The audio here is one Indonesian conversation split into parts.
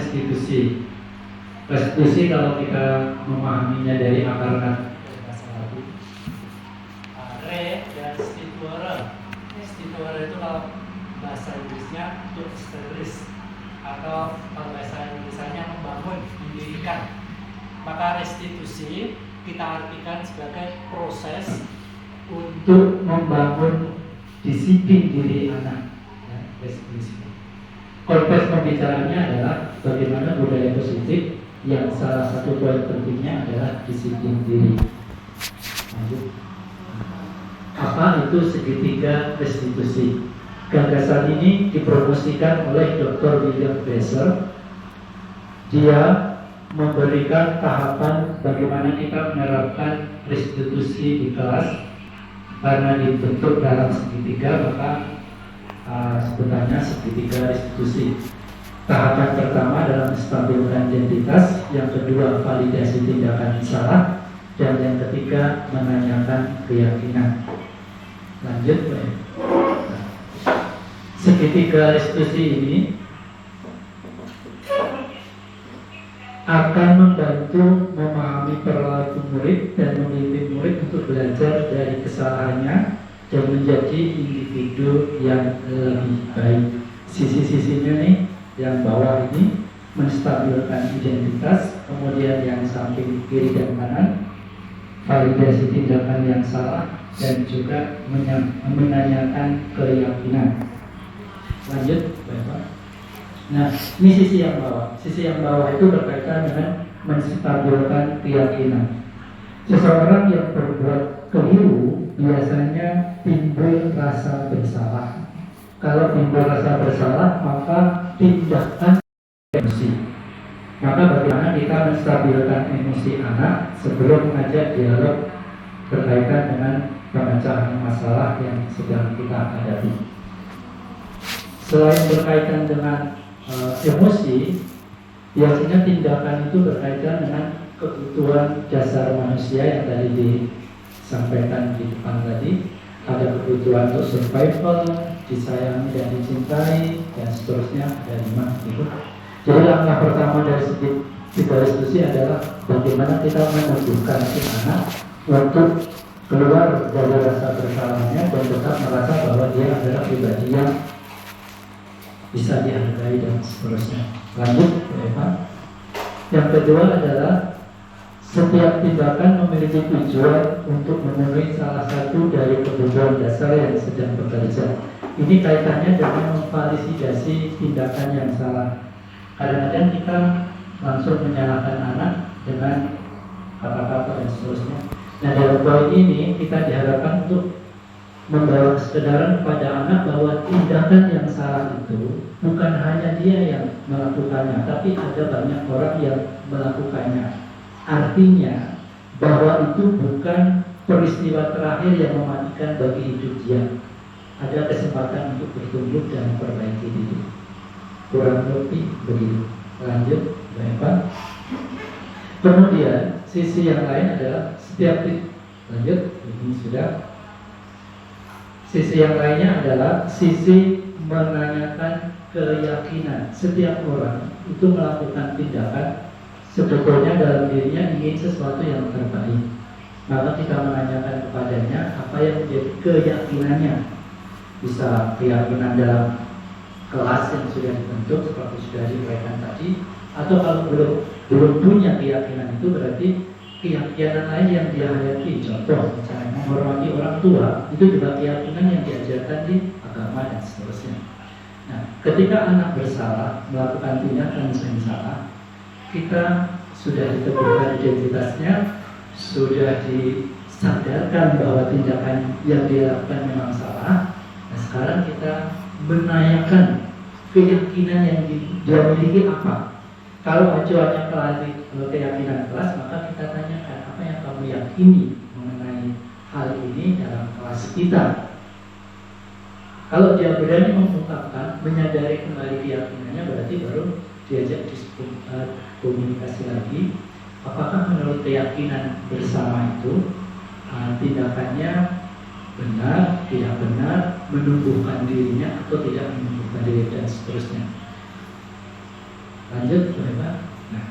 restitusi. Restitusi kalau kita memahaminya dari akar kata bahasa Latin, re dan stituere. Stituere itu kalau bahasa Inggrisnya to establish, atau kalau bahasa Indonesia membangun, mendirikan. Maka restitusi kita artikan sebagai proses untuk membangun disiplin diri anak. Ya, restitusi. Konteks pembicaraannya adalah bagaimana budaya positif yang salah satu poin pentingnya adalah disiplin diri. Lanjut. Apa itu segitiga restitusi? Gagasan ini dipromosikan oleh Dr. William Besser. Dia memberikan tahapan bagaimana kita menerapkan restitusi di kelas. Karena dibentuk dalam segitiga, maka sebenarnya segitiga restitusi. Tahapan pertama adalah menstabilkan identitas, yang kedua validasi tindakan salah, dan yang ketiga menanyakan keyakinan. Lanjut, segitiga restitusi ini akan membantu memahami perilaku murid dan memimpin murid untuk belajar dari kesalahannya dan menjadi individu yang lebih baik. Sisi-sisinya nih, yang bawah ini menstabilkan identitas, kemudian yang samping kiri dan kanan validasi tindakan yang salah, dan juga menanyakan keyakinan. Lanjut, Bapak. Nah, ini sisi yang bawah. Sisi yang bawah itu berkaitan dengan menstabilkan keyakinan. Seseorang yang berbuat keliru biasanya timbul rasa bersalah. Kalau timbul rasa bersalah, maka tindakan emosi. Maka bagaimana kita menstabilkan emosi anak sebelum mengajak dialog berkaitan dengan pemecahan masalah yang sedang kita hadapi. Selain berkaitan dengan emosi, biasanya tindakan itu berkaitan dengan kebutuhan dasar manusia yang tadi disampaikan di depan tadi. Ada kebutuhan untuk survival, disayangi dan dicintai, dan seterusnya, ada 5 gitu. Jadi langkah pertama dari segi restitusi adalah bagaimana kita menumbuhkan si anak untuk keluar dari rasa bersalahnya dan tetap merasa bahwa dia adalah pribadi yang bisa dihargai dan seterusnya. Lanjut, Eva. Yang kedua adalah setiap tindakan memiliki tujuan untuk memenuhi salah satu dari kebutuhan dasar yang sedang bekerja. Ini kaitannya dengan memvalidasi tindakan yang salah. Kadang-kadang kita langsung menyalahkan anak dengan kata-kata dan seterusnya. Nah, dalam poin ini kita diharapkan untuk membawa kesadaran kepada anak bahwa tindakan yang salah itu bukan hanya dia yang melakukannya, tapi ada banyak orang yang melakukannya. Artinya bahwa itu bukan peristiwa terakhir yang mematikan bagi hidup dia. Ada kesempatan untuk bertumbuh dan memperbaiki diri. Kurang lebih begitu. Lanjut, Bapak. Kemudian sisi yang lain adalah lanjut, ini sudah. Sisi yang lainnya adalah sisi menanyakan keyakinan. Setiap orang itu melakukan tindakan sebetulnya dalam dirinya ingin sesuatu yang terbaik. Maka kita menanyakan kepadanya apa yang menjadi keyakinannya. Bisa keyakinan dalam kelas yang sudah dibentuk seperti sudah diuraikan tadi, atau kalau belum punya keyakinan itu berarti keyakinan lain yang dia hayati. Contoh misalnya menghormati orang tua, itu juga keyakinan yang diajarkan di agama dan seterusnya. Nah, ketika anak bersalah melakukan tindakan yang salah, kita sudah diteguhkan identitasnya, sudah disadarkan bahwa tindakan yang dia lakukan memang salah. Nah, sekarang kita menanyakan keyakinan yang dia miliki apa. Kalau acuannya keyakinan kelas, maka kita tanyakan apa yang kamu yakini mengenai hal ini dalam kelas kita. Kalau dia berani mengungkapkan, menyadari kembali keyakinannya, berarti baru diajak komunikasi lagi. Apakah menurut keyakinan bersama itu tindakannya benar, tidak benar, menumbuhkan dirinya atau tidak menumbuhkan diri dan seterusnya. Lanjut, Pak. Nah,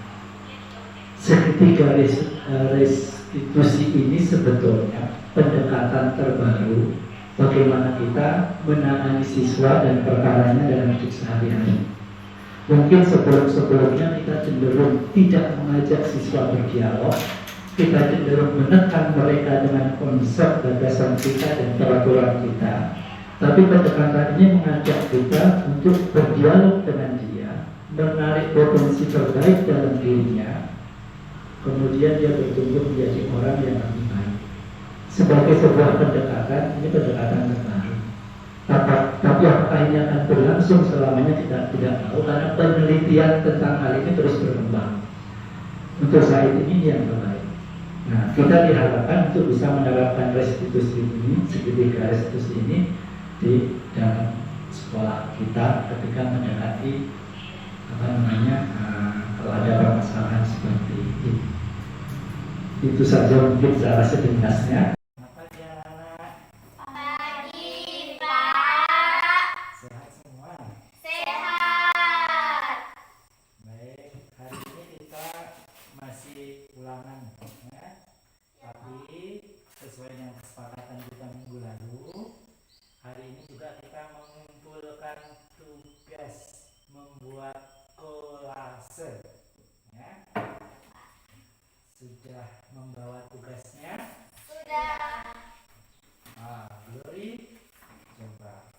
segitiga restitusi ini sebetulnya pendekatan terbaru bagaimana kita menangani siswa dan perkaranya dalam hidup sehari-hari. Mungkin sebelum-sebelumnya kita cenderung tidak mengajak siswa berdialog, kita cenderung menekan mereka dengan konsep gagasan kita dan peraturan kita. Tapi pendekatan ini mengajak kita untuk berdialog dengan dia, menarik potensi terbaik dalam dirinya, kemudian dia bertumbuh menjadi orang yang lebih baik. Sebagai sebuah pendekatan, ini pendekatan terbaru. Tapi apakah ini akan berlangsung selamanya tidak tahu, karena penelitian tentang hal ini terus berkembang. Untuk saat ini yang terbaik. Nah, kita diharapkan untuk bisa menerapkan restitusi ini, segitiga restitusi ini di dalam sekolah kita ketika mendekati kalau ada permasalahan seperti ini. Itu saja mungkin secara sekilasnya. Sesuai dengan kesepakatan kita minggu lalu, hari ini juga kita mengumpulkan tugas membuat kolase. Ya. Sudah membawa tugasnya? Sudah. Glory, coba.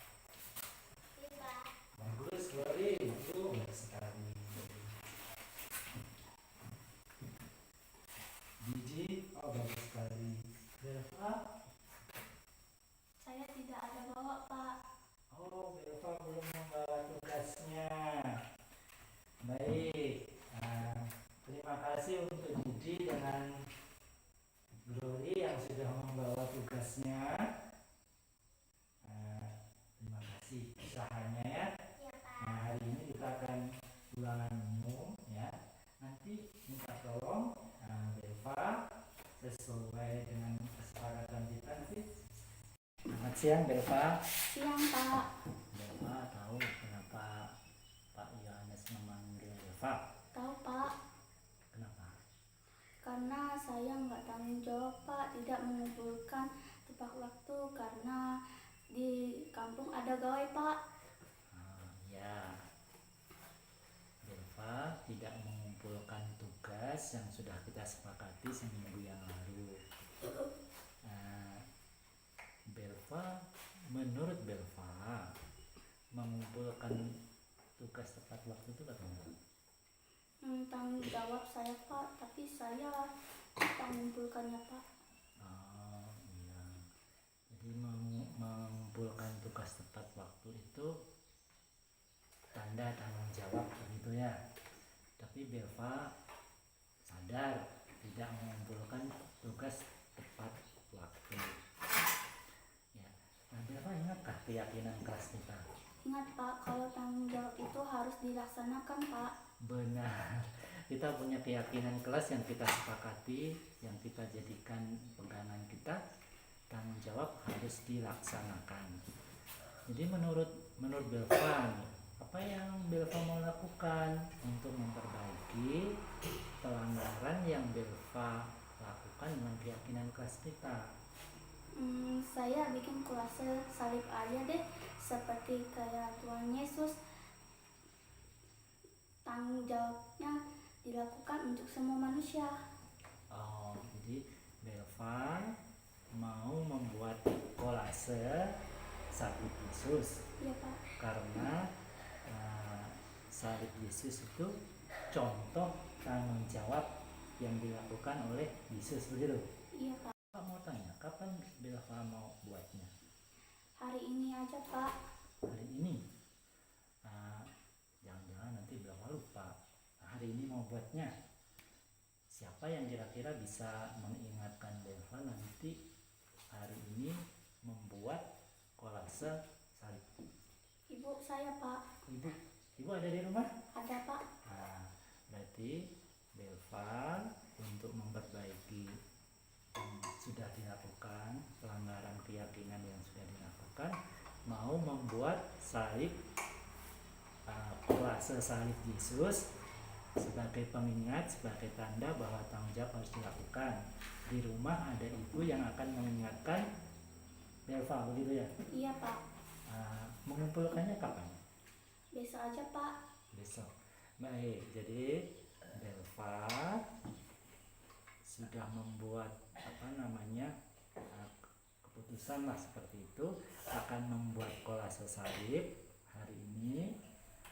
Bagus, Glory. Itu bagus sekali. Gigi, bagus sekali. Belva? Saya tidak ada bawa, Pak. Belva belum membawa tugasnya. Baik. Terima kasih untuk Gigi dengan Glory yang sudah membawa tugasnya. Terima kasih usahanya ya. Ya, Pak. Nah, hari ini kita akan ulangan umum ya. Nanti minta tolong Belva sesuai dengan kesepakatan kita nanti. Selamat siang, Belva. Siang, Pak. Belva tahu kenapa Pak Yohanes memanggil Belva? Tahu, Pak. Kenapa? Karena saya nggak tanggung jawab, Pak. Tidak mengumpulkan tepat waktu karena di kampung ada gawai, Pak. Ya. Belva tidak mengumpulkan tugas yang sudah kita sepakati seminggu yang lalu. Belva, menurut Belva, mengumpulkan tugas tepat waktu itu bagaimana? Tanggung jawab saya, Pak. Tapi saya tak mengumpulkannya, Pak. Iya. Jadi mengumpulkan tugas tepat waktu itu tanda tanggung jawab begitu ya. Tapi Belva sadar tidak mengumpulkan tugas tepat waktu. Ya. Nah, Belva ingatkah keyakinan kelas kita? Ingat, Pak, kalau tanggung jawab itu harus dilaksanakan, Pak. Benar. Kita punya keyakinan kelas yang kita sepakati, yang kita jadikan pegangan kita. Tanggung jawab harus dilaksanakan. Jadi menurut Belva, apa yang Belva mau lakukan untuk memperbaiki pelanggaran yang Belva lakukan dengan keyakinan kelas kita? Saya bikin kolase salib aja deh, seperti kayak Tuhan Yesus. Tanggung jawabnya dilakukan untuk semua manusia. Jadi Belva mau membuat kolase salib Yesus. Iya, Pak. Karena salib Yesus itu contoh tanggung jawab yang dilakukan oleh Yesus, begitu? Iya, Pak. Pak mau tanya, kapan Belva mau buatnya? Hari ini aja, Pak. Hari ini? Jangan-jangan nanti Belva lupa. Hari ini mau buatnya. Siapa yang kira-kira bisa mengingatkan Belva nanti hari ini membuat kolase salib? Ibu saya, Pak. Ibu ada di rumah? Ada, Pak. Berarti Belva untuk memperbaiki sudah dilakukan, pelanggaran keyakinan yang sudah dilakukan, mau membuat salib kolase salib Yesus sebagai pengingat, sebagai tanda bahwa tanggung jawab harus dilakukan. Di rumah ada ibu yang akan mengingatkan Belva, begitu ya? Iya Pak. Mengumpulkannya kapan? Besok aja Pak. Besok. Baik, jadi Belva sudah membuat keputusan lah seperti itu, akan membuat kolase salib hari ini,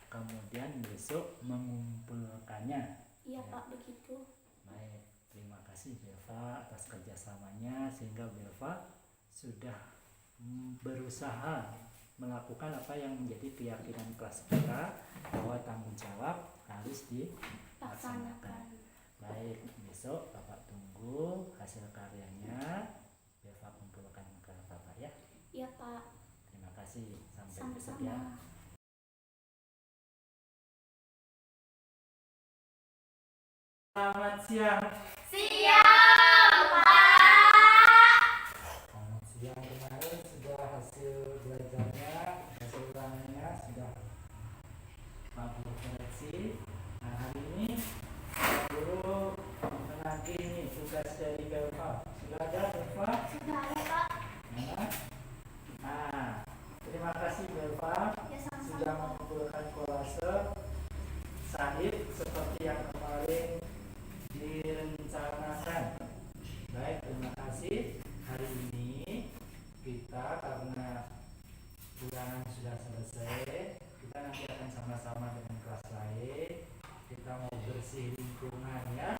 kemudian besok mengumpulkannya. Iya Ya. Pak, begitu. Baik, terima kasih Belva atas kerjasamanya, sehingga Belva sudah berusaha melakukan apa yang menjadi keyakinan kelas kita, bahwa tanggung jawab harus dilaksanakan. Laksanakan. Baik, besok Bapak tunggu hasil karyanya. Belva kumpulkan ke Bapak ya. Iya Pak. Terima kasih. Sampai besok ya. Sama-sama. Selamat siang. Siap Pak. Selamat siang. Kemarin sudah hasil belajarnya, hasil ulangannya sudah Pak Guru koreksi. Nah, hari ini Pak Guru menagih nih tugas dari Belva. Sudah ada Belva? Sudah ada Pak. Nah, terima kasih Belva Ya sudah sama-sama. mengumpulkan kolase sahid seperti yang kemarin direncanakan. Baik, terima kasih. Hari ini kita, karena ulangan sudah selesai, kita nanti akan sama-sama dengan kelas lain. Kita mau bersih lingkungan ya.